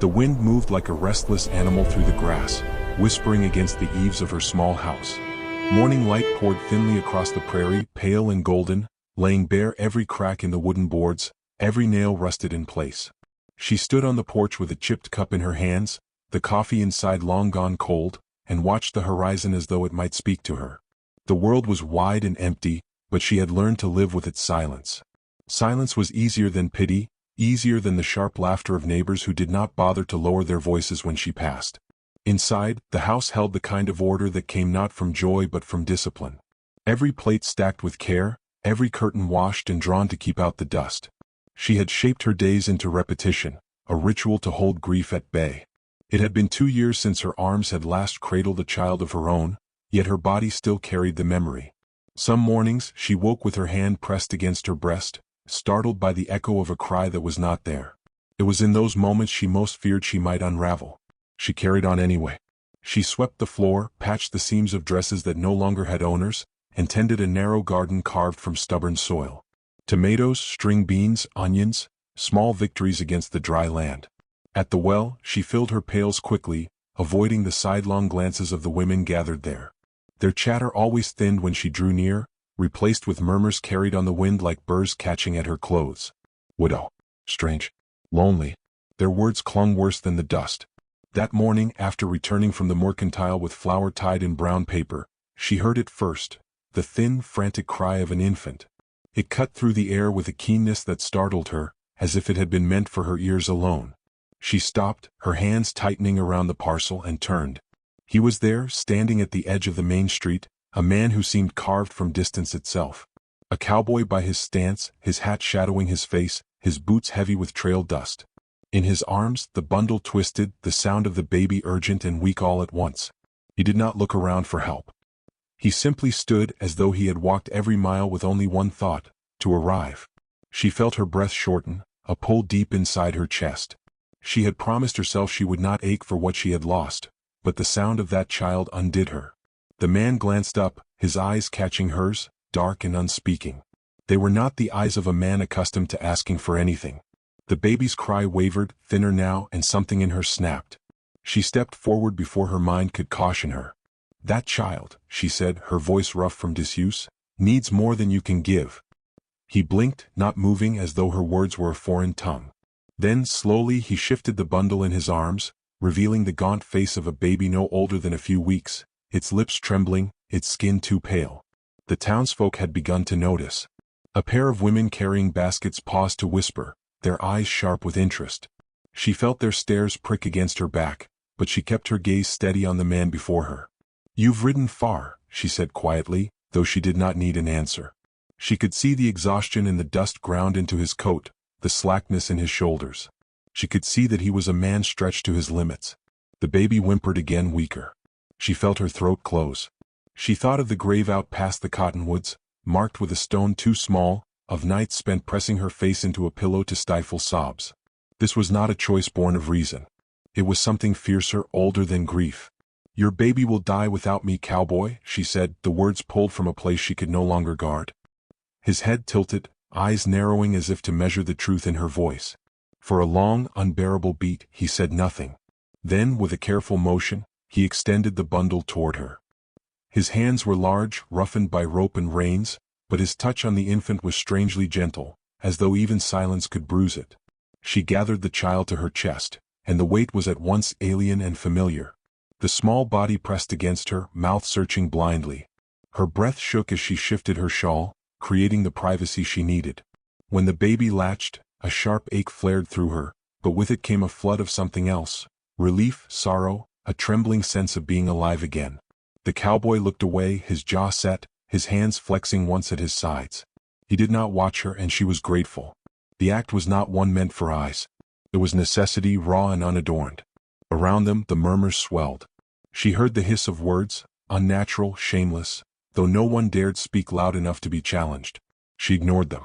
The wind moved like a restless animal through the grass, whispering against the eaves of her small house. Morning light poured thinly across the prairie, pale and golden, laying bare every crack in the wooden boards, every nail rusted in place. She stood on the porch with a chipped cup in her hands, the coffee inside long gone cold, and watched the horizon as though it might speak to her. The world was wide and empty, but she had learned to live with its silence. Silence was easier than pity, easier than the sharp laughter of neighbors who did not bother to lower their voices when she passed. Inside, the house held the kind of order that came not from joy but from discipline. Every plate stacked with care, every curtain washed and drawn to keep out the dust. She had shaped her days into repetition, a ritual to hold grief at bay. It had been 2 years since her arms had last cradled a child of her own, yet her body still carried the memory. Some mornings she woke with her hand pressed against her breast, startled by the echo of a cry that was not there. It was in those moments she most feared she might unravel. She carried on anyway. She swept the floor, patched the seams of dresses that no longer had owners, and tended a narrow garden carved from stubborn soil. Tomatoes, string beans, onions, small victories against the dry land. At the well, she filled her pails quickly, avoiding the sidelong glances of the women gathered there. Their chatter always thinned when she drew near, replaced with murmurs carried on the wind like birds catching at her clothes. Widow. Strange. Lonely. Their words clung worse than the dust. That morning, after returning from the mercantile with flour tied in brown paper, she heard it first, the thin, frantic cry of an infant. It cut through the air with a keenness that startled her, as if it had been meant for her ears alone. She stopped, her hands tightening around the parcel, and turned. He was there, standing at the edge of the main street, a man who seemed carved from distance itself. A cowboy by his stance, his hat shadowing his face, his boots heavy with trail dust. In his arms, the bundle twisted, the sound of the baby urgent and weak all at once. He did not look around for help. He simply stood as though he had walked every mile with only one thought, to arrive. She felt her breath shorten, a pull deep inside her chest. She had promised herself she would not ache for what she had lost, but the sound of that child undid her. The man glanced up, his eyes catching hers, dark and unspeaking. They were not the eyes of a man accustomed to asking for anything. The baby's cry wavered, thinner now, and something in her snapped. She stepped forward before her mind could caution her. That child, she said, her voice rough from disuse, needs more than you can give. He blinked, not moving, as though her words were a foreign tongue. Then, slowly, he shifted the bundle in his arms, revealing the gaunt face of a baby no older than a few weeks, its lips trembling, its skin too pale. The townsfolk had begun to notice. A pair of women carrying baskets paused to whisper, their eyes sharp with interest. She felt their stares prick against her back, but she kept her gaze steady on the man before her. "You've ridden far," she said quietly, though she did not need an answer. She could see the exhaustion in the dust ground into his coat, the slackness in his shoulders. She could see that he was a man stretched to his limits. The baby whimpered again, weaker. She felt her throat close. She thought of the grave out past the cottonwoods, marked with a stone too small, of nights spent pressing her face into a pillow to stifle sobs. This was not a choice born of reason. It was something fiercer, older than grief. "Your baby will die without me, cowboy," she said, the words pulled from a place she could no longer guard. His head tilted, eyes narrowing as if to measure the truth in her voice. For a long, unbearable beat, he said nothing. Then, with a careful motion, he extended the bundle toward her. His hands were large, roughened by rope and reins, but his touch on the infant was strangely gentle, as though even silence could bruise it. She gathered the child to her chest, and the weight was at once alien and familiar. The small body pressed against her, mouth searching blindly. Her breath shook as she shifted her shawl, creating the privacy she needed. When the baby latched, a sharp ache flared through her, but with it came a flood of something else, relief, sorrow, a trembling sense of being alive again. The cowboy looked away, his jaw set, his hands flexing once at his sides. He did not watch her, and she was grateful. The act was not one meant for eyes. It was necessity, raw and unadorned. Around them, the murmurs swelled. She heard the hiss of words, unnatural, shameless, though no one dared speak loud enough to be challenged. She ignored them.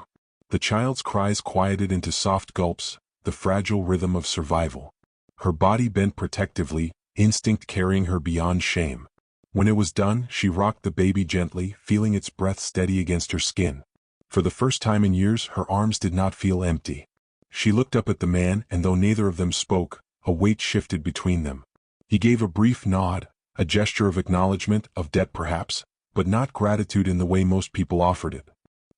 The child's cries quieted into soft gulps, the fragile rhythm of survival. Her body bent protectively, instinct carrying her beyond shame. When it was done, she rocked the baby gently, feeling its breath steady against her skin. For the first time in years, her arms did not feel empty. She looked up at the man, and though neither of them spoke, a weight shifted between them. He gave a brief nod, a gesture of acknowledgement, of debt perhaps, but not gratitude in the way most people offered it.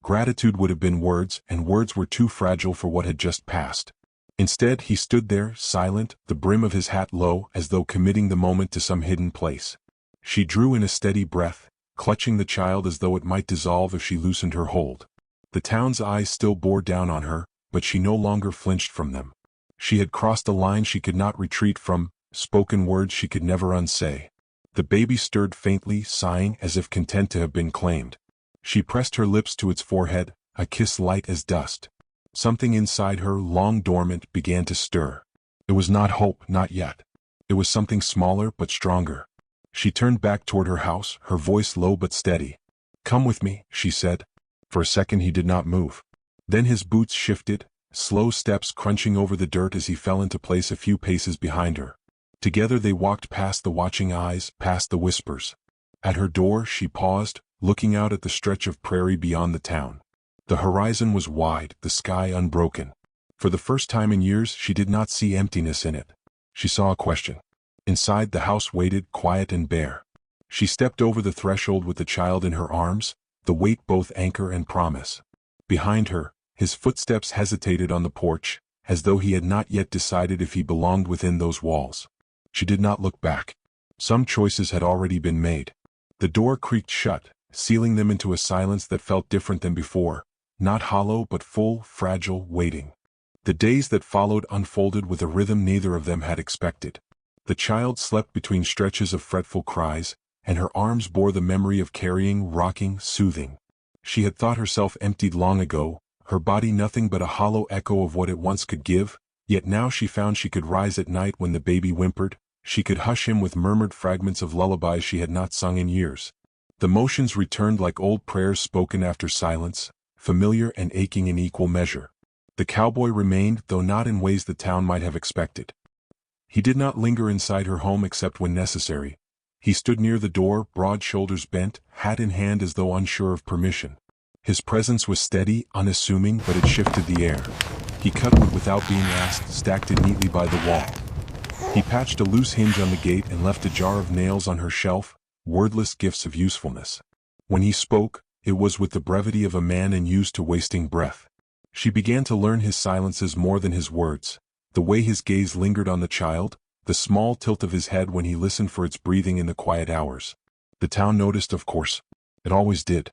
Gratitude would have been words, and words were too fragile for what had just passed. Instead, he stood there, silent, the brim of his hat low, as though committing the moment to some hidden place. She drew in a steady breath, clutching the child as though it might dissolve if she loosened her hold. The town's eyes still bore down on her, but she no longer flinched from them. She had crossed a line she could not retreat from, spoken words she could never unsay. The baby stirred faintly, sighing as if content to have been claimed. She pressed her lips to its forehead, a kiss light as dust. Something inside her, long dormant, began to stir. It was not hope, not yet. It was something smaller but stronger. She turned back toward her house, her voice low but steady. "Come with me," she said. For a second he did not move. Then his boots shifted, slow steps crunching over the dirt as he fell into place a few paces behind her. Together they walked past the watching eyes, past the whispers. At her door she paused, looking out at the stretch of prairie beyond the town. The horizon was wide, the sky unbroken. For the first time in years she did not see emptiness in it. She saw a question. Inside the house waited, quiet and bare. She stepped over the threshold with the child in her arms, the weight both anchor and promise. Behind her, his footsteps hesitated on the porch, as though he had not yet decided if he belonged within those walls. She did not look back. Some choices had already been made. The door creaked shut, sealing them into a silence that felt different than before, not hollow but full, fragile, waiting. The days that followed unfolded with a rhythm neither of them had expected. The child slept between stretches of fretful cries, and her arms bore the memory of carrying, rocking, soothing. She had thought herself emptied long ago, her body nothing but a hollow echo of what it once could give, yet now she found she could rise at night when the baby whimpered, she could hush him with murmured fragments of lullabies she had not sung in years. The motions returned like old prayers spoken after silence, familiar and aching in equal measure. The cowboy remained, though not in ways the town might have expected. He did not linger inside her home except when necessary. He stood near the door, broad shoulders bent, hat in hand as though unsure of permission. His presence was steady, unassuming, but it shifted the air. He cut wood without being asked, stacked it neatly by the wall. He patched a loose hinge on the gate and left a jar of nails on her shelf, wordless gifts of usefulness. When he spoke, it was with the brevity of a man unused to wasting breath. She began to learn his silences more than his words. The way his gaze lingered on the child, the small tilt of his head when he listened for its breathing in the quiet hours. The town noticed, of course. It always did.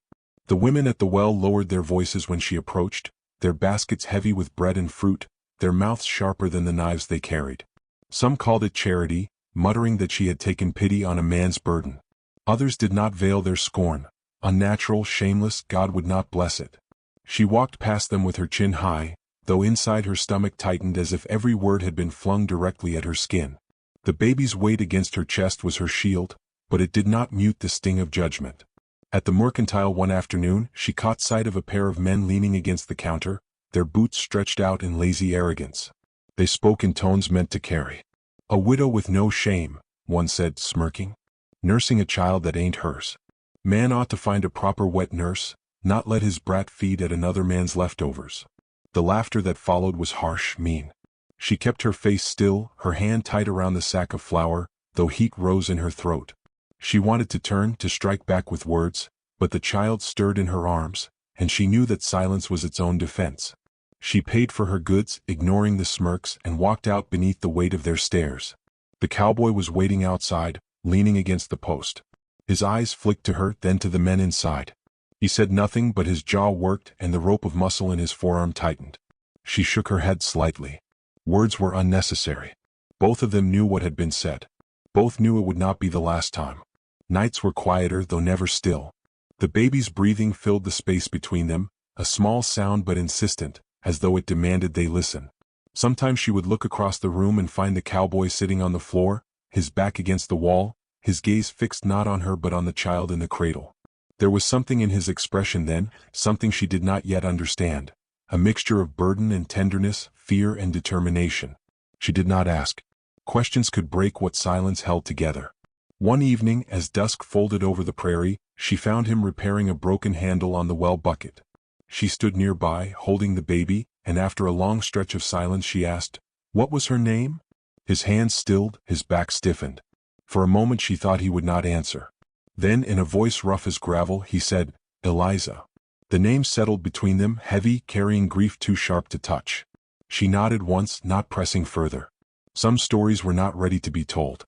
The women at the well lowered their voices when she approached, their baskets heavy with bread and fruit, their mouths sharper than the knives they carried. Some called it charity, muttering that she had taken pity on a man's burden. Others did not veil their scorn. Unnatural, shameless, God would not bless it. She walked past them with her chin high, though inside her stomach tightened as if every word had been flung directly at her skin. The baby's weight against her chest was her shield, but it did not mute the sting of judgment. At the mercantile one afternoon, she caught sight of a pair of men leaning against the counter, their boots stretched out in lazy arrogance. They spoke in tones meant to carry. "A widow with no shame," one said, smirking. "Nursing a child that ain't hers. Man ought to find a proper wet nurse, not let his brat feed at another man's leftovers." The laughter that followed was harsh, mean. She kept her face still, her hand tight around the sack of flour, though heat rose in her throat. She wanted to turn, to strike back with words, but the child stirred in her arms, and she knew that silence was its own defense. She paid for her goods, ignoring the smirks, and walked out beneath the weight of their stares. The cowboy was waiting outside, leaning against the post. His eyes flicked to her, then to the men inside. He said nothing, but his jaw worked and the rope of muscle in his forearm tightened. She shook her head slightly. Words were unnecessary. Both of them knew what had been said. Both knew it would not be the last time. Nights were quieter, though never still. The baby's breathing filled the space between them, a small sound but insistent, as though it demanded they listen. Sometimes she would look across the room and find the cowboy sitting on the floor, his back against the wall, his gaze fixed not on her but on the child in the cradle. There was something in his expression then, something she did not yet understand, a mixture of burden and tenderness, fear and determination. She did not ask. Questions could break what silence held together. One evening, as dusk folded over the prairie, she found him repairing a broken handle on the well bucket. She stood nearby, holding the baby, and after a long stretch of silence she asked, "What was her name?" His hands stilled, his back stiffened. For a moment she thought he would not answer. Then, in a voice rough as gravel, he said, "Eliza." The name settled between them, heavy, carrying grief too sharp to touch. She nodded once, not pressing further. Some stories were not ready to be told.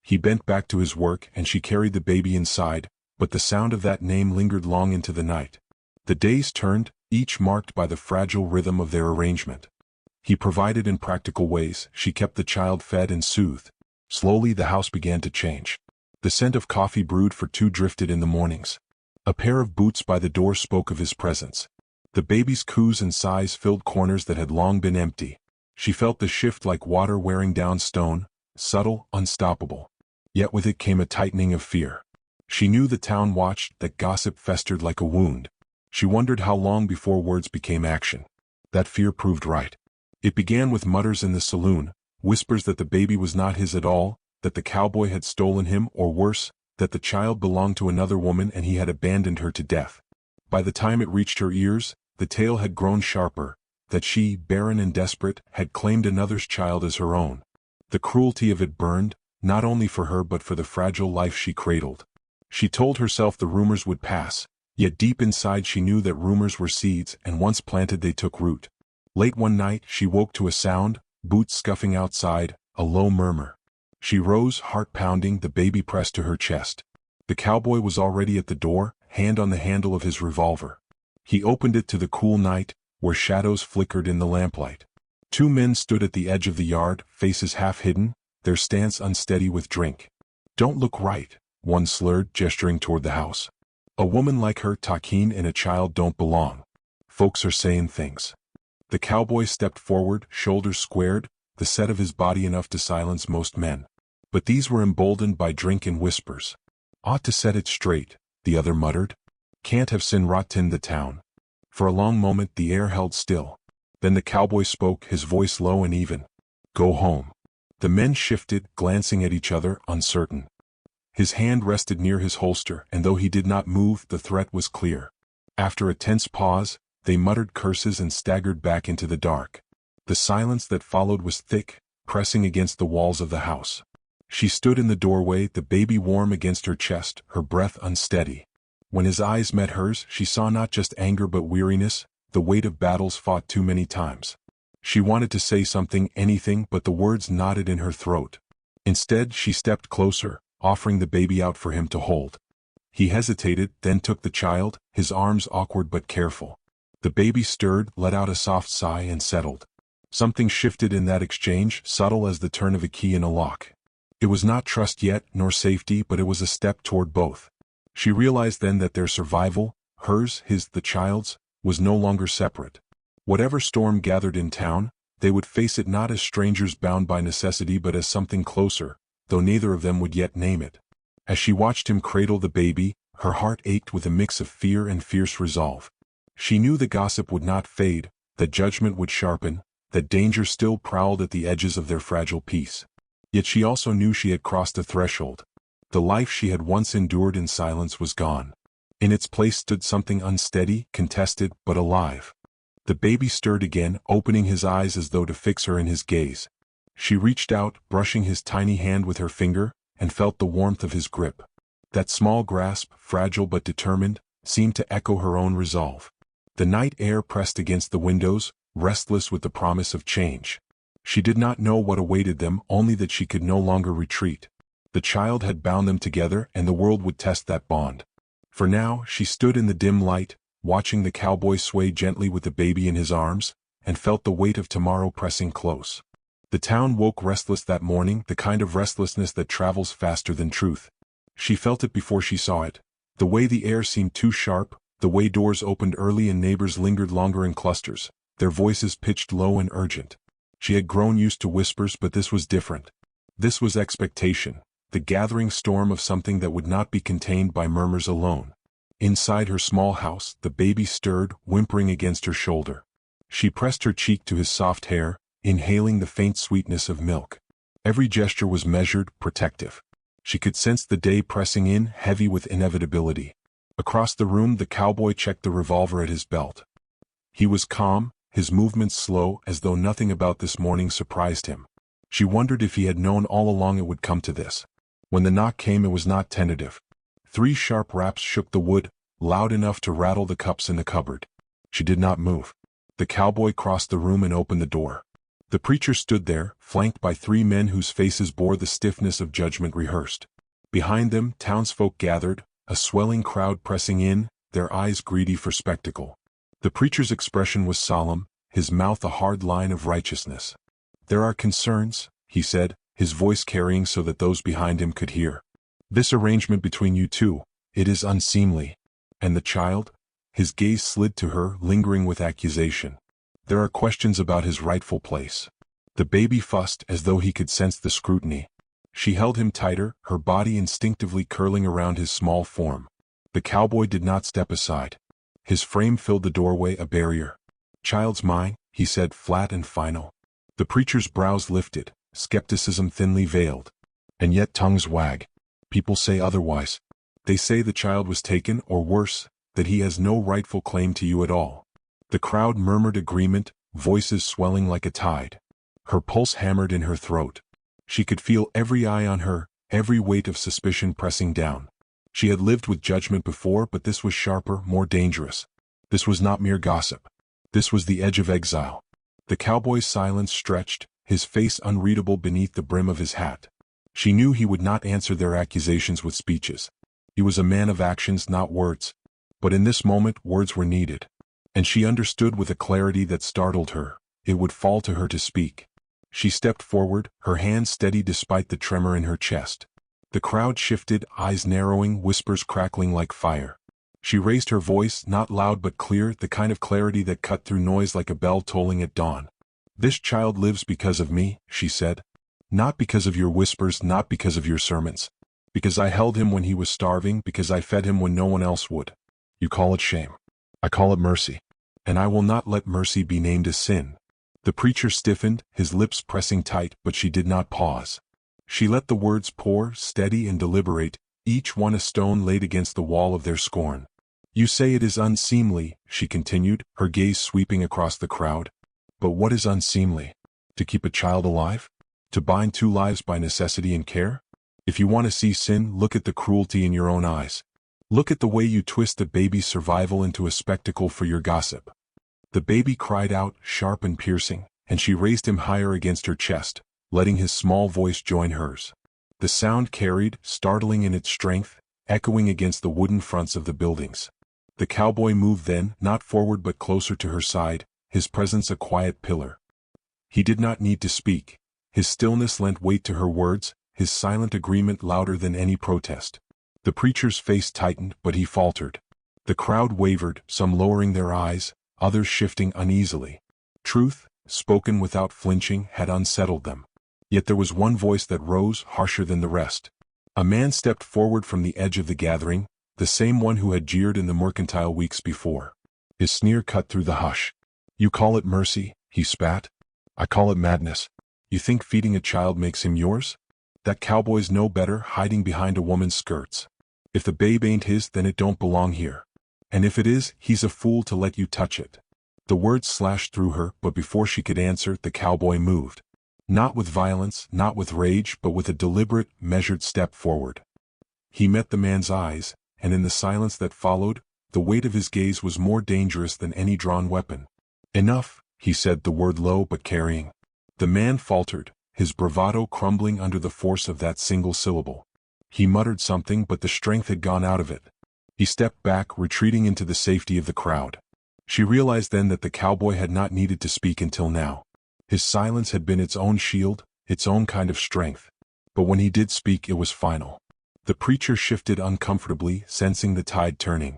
He bent back to his work, and she carried the baby inside, but the sound of that name lingered long into the night. The days turned, each marked by the fragile rhythm of their arrangement. He provided in practical ways, she kept the child fed and soothed. Slowly the house began to change. The scent of coffee brewed for two drifted in the mornings. A pair of boots by the door spoke of his presence. The baby's coos and sighs filled corners that had long been empty. She felt the shift like water wearing down stone, subtle, unstoppable. Yet with it came a tightening of fear. She knew the town watched, that gossip festered like a wound. She wondered how long before words became action. That fear proved right. It began with mutters in the saloon, whispers that the baby was not his at all, that the cowboy had stolen him, or worse, that the child belonged to another woman and he had abandoned her to death. By the time it reached her ears, the tale had grown sharper, that she, barren and desperate, had claimed another's child as her own. The cruelty of it burned, not only for her but for the fragile life she cradled. She told herself the rumors would pass, yet deep inside she knew that rumors were seeds, and once planted they took root. Late one night she woke to a sound, boots scuffing outside, a low murmur. She rose, heart pounding, the baby pressed to her chest. The cowboy was already at the door, hand on the handle of his revolver. He opened it to the cool night, where shadows flickered in the lamplight. Two men stood at the edge of the yard, faces half hidden, their stance unsteady with drink. "Don't look right," one slurred, gesturing toward the house. "A woman like her, Takin, and a child don't belong. Folks are saying things." The cowboy stepped forward, shoulders squared, the set of his body enough to silence most men. But these were emboldened by drink and whispers. "Ought to set it straight," the other muttered. "Can't have sin rotten the town." For a long moment the air held still. Then the cowboy spoke, his voice low and even. "Go home." The men shifted, glancing at each other, uncertain. His hand rested near his holster, and though he did not move, the threat was clear. After a tense pause, they muttered curses and staggered back into the dark. The silence that followed was thick, pressing against the walls of the house. She stood in the doorway, the baby warm against her chest, her breath unsteady. When his eyes met hers, she saw not just anger but weariness, the weight of battles fought too many times. She wanted to say something, anything, but the words knotted in her throat. Instead, she stepped closer, offering the baby out for him to hold. He hesitated, then took the child, his arms awkward but careful. The baby stirred, let out a soft sigh, and settled. Something shifted in that exchange, subtle as the turn of a key in a lock. It was not trust yet, nor safety, but it was a step toward both. She realized then that their survival, hers, his, the child's, was no longer separate. Whatever storm gathered in town, they would face it not as strangers bound by necessity but as something closer, though neither of them would yet name it. As she watched him cradle the baby, her heart ached with a mix of fear and fierce resolve. She knew the gossip would not fade, that judgment would sharpen, that danger still prowled at the edges of their fragile peace. Yet she also knew she had crossed a threshold. The life she had once endured in silence was gone. In its place stood something unsteady, contested, but alive. The baby stirred again, opening his eyes as though to fix her in his gaze. She reached out, brushing his tiny hand with her finger, and felt the warmth of his grip. That small grasp, fragile but determined, seemed to echo her own resolve. The night air pressed against the windows, restless with the promise of change. She did not know what awaited them, only that she could no longer retreat. The child had bound them together, and the world would test that bond. For now, she stood in the dim light, watching the cowboy sway gently with the baby in his arms, and felt the weight of tomorrow pressing close. The town woke restless that morning, the kind of restlessness that travels faster than truth. She felt it before she saw it. The way the air seemed too sharp, the way doors opened early and neighbors lingered longer in clusters, their voices pitched low and urgent. She had grown used to whispers, but this was different. This was expectation, the gathering storm of something that would not be contained by murmurs alone. Inside her small house, the baby stirred, whimpering against her shoulder. She pressed her cheek to his soft hair, inhaling the faint sweetness of milk. Every gesture was measured, protective. She could sense the day pressing in, heavy with inevitability. Across the room, the cowboy checked the revolver at his belt. He was calm, his movements slow, as though nothing about this morning surprised him. She wondered if he had known all along it would come to this. When the knock came, it was not tentative. 3 sharp raps shook the wood, loud enough to rattle the cups in the cupboard. She did not move. The cowboy crossed the room and opened the door. The preacher stood there, flanked by 3 men whose faces bore the stiffness of judgment rehearsed. Behind them, townsfolk gathered, a swelling crowd pressing in, their eyes greedy for spectacle. The preacher's expression was solemn, his mouth a hard line of righteousness. "There are concerns," he said, his voice carrying so that those behind him could hear. "This arrangement between you two, it is unseemly. And the child?" His gaze slid to her, lingering with accusation. "There are questions about his rightful place." The baby fussed as though he could sense the scrutiny. She held him tighter, her body instinctively curling around his small form. The cowboy did not step aside. His frame filled the doorway, a barrier. "Child's mine," he said, flat and final. The preacher's brows lifted, skepticism thinly veiled. "And yet tongues wag. People say otherwise. They say the child was taken, or worse, that he has no rightful claim to you at all." The crowd murmured agreement, voices swelling like a tide. Her pulse hammered in her throat. She could feel every eye on her, every weight of suspicion pressing down. She had lived with judgment before, but this was sharper, more dangerous. This was not mere gossip. This was the edge of exile. The cowboy's silence stretched, his face unreadable beneath the brim of his hat. She knew he would not answer their accusations with speeches. He was a man of actions, not words. But in this moment, words were needed. And she understood with a clarity that startled her. It would fall to her to speak. She stepped forward, her hands steady despite the tremor in her chest. The crowd shifted, eyes narrowing, whispers crackling like fire. She raised her voice, not loud but clear, the kind of clarity that cut through noise like a bell tolling at dawn. "This child lives because of me," she said. "Not because of your whispers, not because of your sermons. Because I held him when he was starving, because I fed him when no one else would. You call it shame. I call it mercy. And I will not let mercy be named a sin." The preacher stiffened, his lips pressing tight, but she did not pause. She let the words pour, steady and deliberate, each one a stone laid against the wall of their scorn. "You say it is unseemly," she continued, her gaze sweeping across the crowd. "But what is unseemly? To keep a child alive? To bind 2 lives by necessity and care? If you want to see sin, look at the cruelty in your own eyes. Look at the way you twist a baby's survival into a spectacle for your gossip." The baby cried out, sharp and piercing, and she raised him higher against her chest, letting his small voice join hers. The sound carried, startling in its strength, echoing against the wooden fronts of the buildings. The cowboy moved then, not forward but closer to her side, his presence a quiet pillar. He did not need to speak. His stillness lent weight to her words, his silent agreement louder than any protest. The preacher's face tightened, but he faltered. The crowd wavered, some lowering their eyes, others shifting uneasily. Truth, spoken without flinching, had unsettled them. Yet there was one voice that rose, harsher than the rest. A man stepped forward from the edge of the gathering, the same one who had jeered in the mercantile weeks before. His sneer cut through the hush. "You call it mercy," he spat. "I call it madness. You think feeding a child makes him yours? That cowboy's no better, hiding behind a woman's skirts. If the babe ain't his, then it don't belong here. And if it is, he's a fool to let you touch it." The words slashed through her, but before she could answer, the cowboy moved. Not with violence, not with rage, but with a deliberate, measured step forward. He met the man's eyes, and in the silence that followed, the weight of his gaze was more dangerous than any drawn weapon. "Enough," he said, the word low but carrying. The man faltered, his bravado crumbling under the force of that single syllable. He muttered something, but the strength had gone out of it. He stepped back, retreating into the safety of the crowd. She realized then that the cowboy had not needed to speak until now. His silence had been its own shield, its own kind of strength. But when he did speak, it was final. The preacher shifted uncomfortably, sensing the tide turning.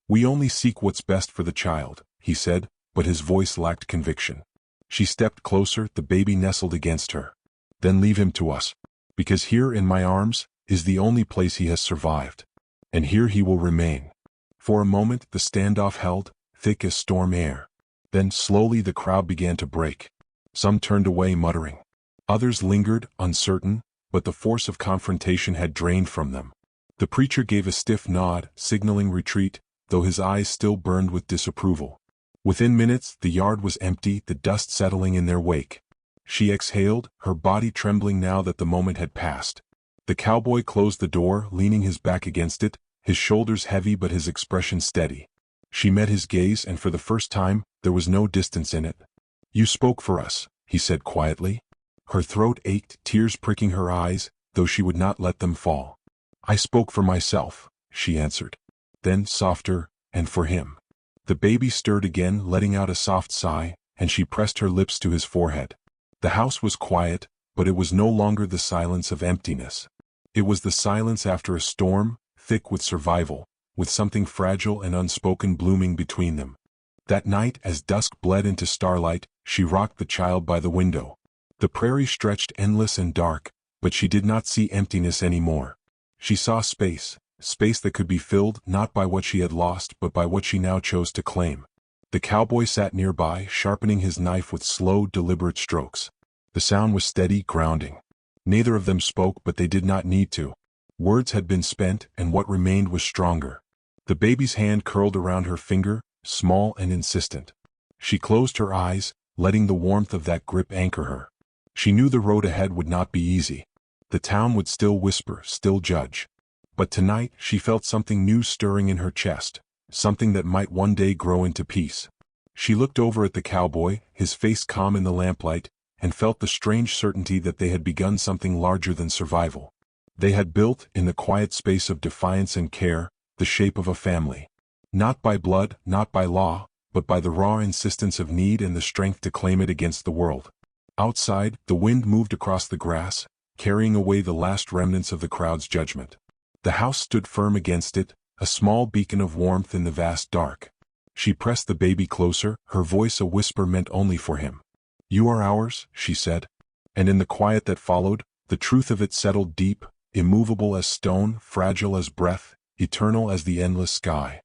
"We only seek what's best for the child," he said, but his voice lacked conviction. She stepped closer, the baby nestled against her. "Then leave him to us. Because here in my arms is the only place he has survived. And here he will remain." For a moment the standoff held, thick as storm air. Then slowly the crowd began to break. Some turned away muttering. Others lingered, uncertain, but the force of confrontation had drained from them. The preacher gave a stiff nod, signaling retreat, though his eyes still burned with disapproval. Within minutes, the yard was empty, the dust settling in their wake. she exhaled, her body trembling now that the moment had passed. The cowboy closed the door, leaning his back against it, his shoulders heavy but his expression steady. She met his gaze, and for the first time, there was no distance in it. "You spoke for us," he said quietly. Her throat ached, tears pricking her eyes, though she would not let them fall. "I spoke for myself," she answered. Then, softer, "and for him." The baby stirred again, letting out a soft sigh, and she pressed her lips to his forehead. The house was quiet, but it was no longer the silence of emptiness. It was the silence after a storm, thick with survival, with something fragile and unspoken blooming between them. That night, as dusk bled into starlight, she rocked the child by the window. The prairie stretched endless and dark, but she did not see emptiness anymore. She saw space, space that could be filled not by what she had lost but by what she now chose to claim. The cowboy sat nearby, sharpening his knife with slow, deliberate strokes. The sound was steady, grounding. Neither of them spoke, but they did not need to. Words had been spent, and what remained was stronger. The baby's hand curled around her finger, small and insistent. She closed her eyes, letting the warmth of that grip anchor her. She knew the road ahead would not be easy. The town would still whisper, still judge. But tonight, she felt something new stirring in her chest, something that might one day grow into peace. She looked over at the cowboy, his face calm in the lamplight, and felt the strange certainty that they had begun something larger than survival. They had built, in the quiet space of defiance and care, the shape of a family. Not by blood, not by law, but by the raw insistence of need and the strength to claim it against the world. Outside, the wind moved across the grass, carrying away the last remnants of the crowd's judgment. The house stood firm against it, a small beacon of warmth in the vast dark. She pressed the baby closer, her voice a whisper meant only for him. "You are ours," she said. And in the quiet that followed, the truth of it settled deep, immovable as stone, fragile as breath, eternal as the endless sky.